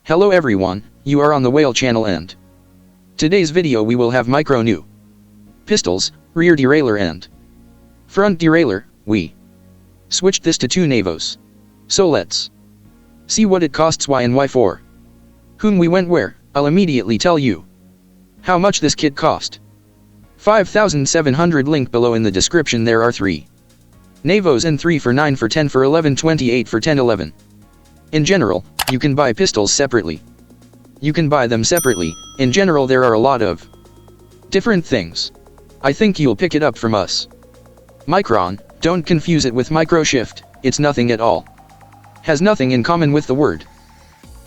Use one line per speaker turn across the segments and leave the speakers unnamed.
Hello everyone, you are on the Whale channel and today's video we will have MicroNew pistols, rear derailleur and front derailleur. We switched this to two Navos. So let's see what it costs, why and why for whom we went where. I'll immediately tell you how much this kit cost. 5,700, link below in the description. There are 3 Navos and 3 for 9 for 10 for 11 28 for 10 11. In general, you can buy pistols separately. You can buy them separately. In general, there are a lot of different things. I think you'll pick it up from us. Micron, don't confuse it with microshift, it's nothing at all. Has nothing in common with the word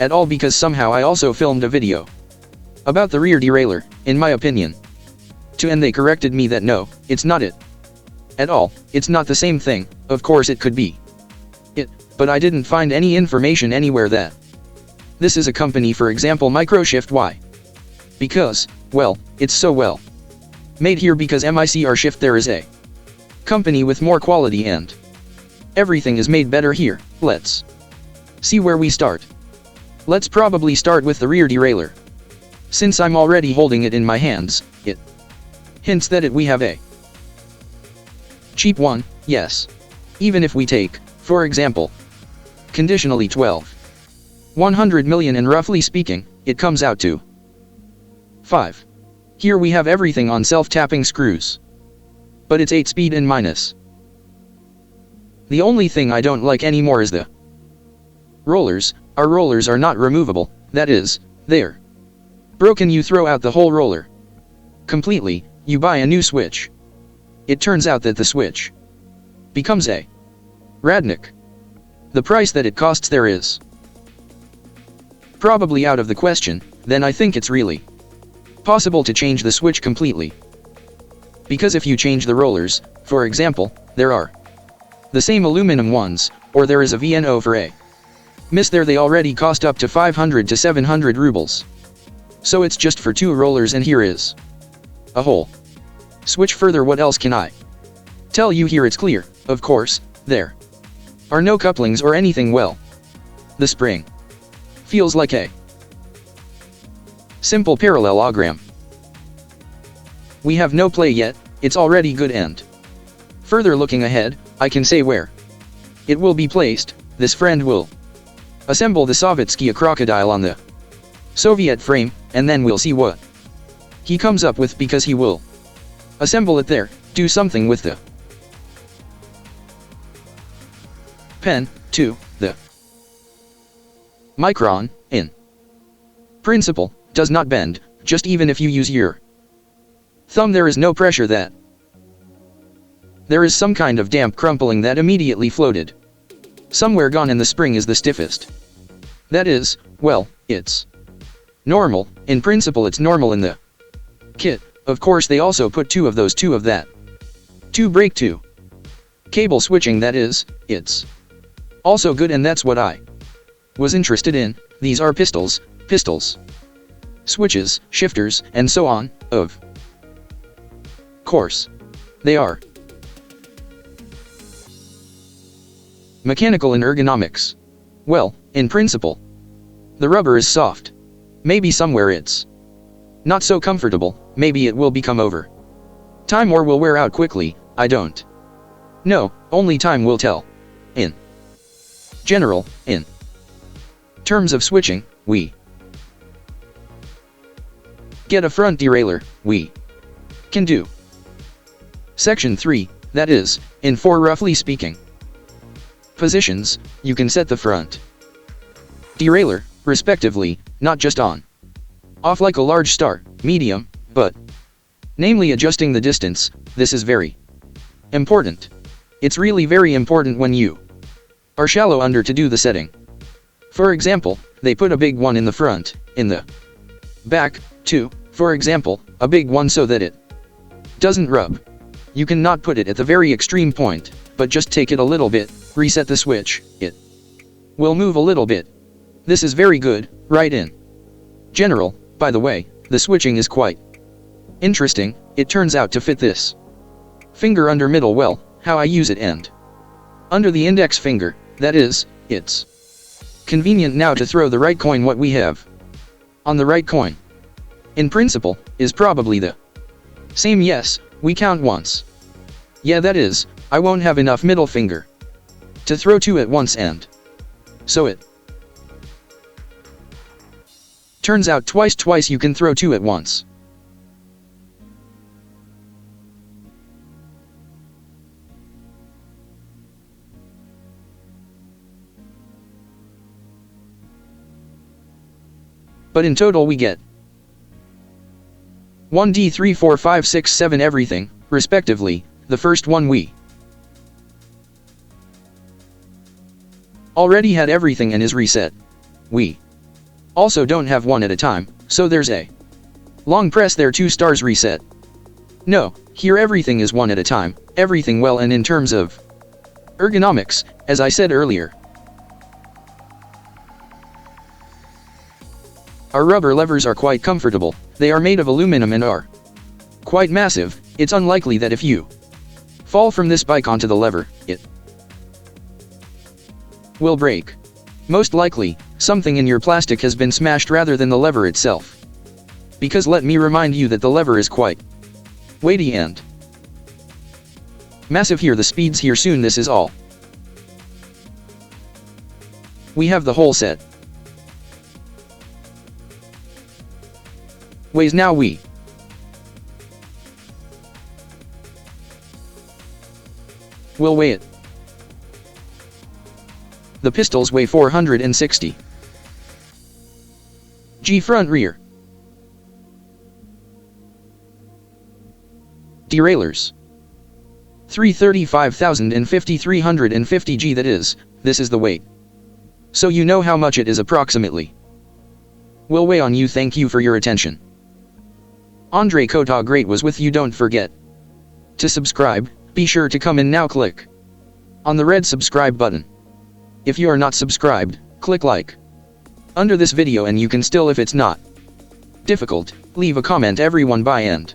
at all, because somehow I also filmed a video about the rear derailleur, in my opinion. And they corrected me that no, it's not it at all, it's not the same thing. Of course it could be it, but I didn't find any information anywhere that this is a company, for example microshift. Why? Because, well, it's so well made here, because MicroShift there is a company with more quality and everything is made better here. Let's see where we start. Let's probably start with the rear derailleur. Since I'm already holding it in my hands, it hints that we have a cheap one, yes. Even if we take, for example, conditionally 100 million, and roughly speaking, it comes out to 5. Here we have everything on self-tapping screws. But it's 8 speed and minus. The only thing I don't like anymore is the rollers. Our rollers are not removable, that is, they're broken. You throw out the whole roller completely, you buy a new switch. It turns out that the switch becomes a Radnik. The price that it costs there is probably out of the question. Then I think it's really possible to change the switch completely. Because if you change the rollers, for example, there are the same aluminum ones, or there is a VNO for a miss there, they already cost up to 500 to 700 rubles. So it's just for 2 rollers, and here is a whole switch. Further, what else can I tell you here? It's clear, of course, there are no couplings or anything. Well, the spring feels like a simple parallelogram. We have no play yet, it's already good. And further looking ahead, I can say where it will be placed. This friend will assemble the Sovietsky crocodile on the Soviet frame, and then we'll see what he comes up with, because he will assemble it there, do something with the pen, to the Micron, in principle, does not bend, just even if you use your thumb there is no pressure that there is some kind of damp crumpling that immediately floated somewhere gone, and the spring is the stiffest. That is, well, it's normal. In principle it's normal in the kit. Of course they also put 2 of that to break 2 cable switching. That is, it's also good, and that's what I was interested in. These are pistols, switches, shifters, and so on. Of course, they are mechanical and ergonomics. Well, in principle, the rubber is soft. Maybe somewhere it's not so comfortable, maybe it will become over time or will wear out quickly, I don't know, only time will tell. In general, in terms of switching, we get a front derailleur, we can do section 3, that is, in 4 roughly speaking positions, you can set the front derailleur, respectively, not just on off like a large star, medium, but namely adjusting the distance. This is very important. It's really very important when you are shallow under to do the setting. For example, they put a big one in the front, in the back, too, for example, a big one so that it doesn't rub. You cannot put it at the very extreme point, but just take it a little bit, reset the switch, it will move a little bit. This is very good, right? In general, by the way, the switching is quite interesting. It turns out to fit this finger under middle well, how I use it, and under the index finger, that is, it's Convenient now to throw the right coin what we have. On the right coin. In principle, is probably the same. Yes, we count once. Yeah, that is, I won't have enough middle finger to throw two at once, and so it turns out twice you can throw two at once. But in total we get 1d 3 4 5 6 7 everything, respectively. The first one we already had everything and is reset. We also don't have one at a time, so there's a long press there, 2 stars reset. No, here everything is one at a time, everything well, and in terms of ergonomics, as I said earlier, our rubber levers are quite comfortable. They are made of aluminum and are quite massive. It's unlikely that if you fall from this bike onto the lever, it will break. Most likely, something in your plastic has been smashed rather than the lever itself. Because let me remind you that the lever is quite weighty and massive. Here the speeds here soon. This is all we have. The whole set weighs now we will weigh it. The pistols weigh 460 g front rear. Derailleurs 335,050 350 g, that is, this is the weight. So you know how much it is approximately. Will weigh on you. Thank you for your attention. Andre Kota Great was with you. Don't forget to subscribe. Be sure to come in now. Click on the red subscribe button. If you are not subscribed, click like under this video, and you can still, if it's not difficult, leave a comment. Everyone, bye and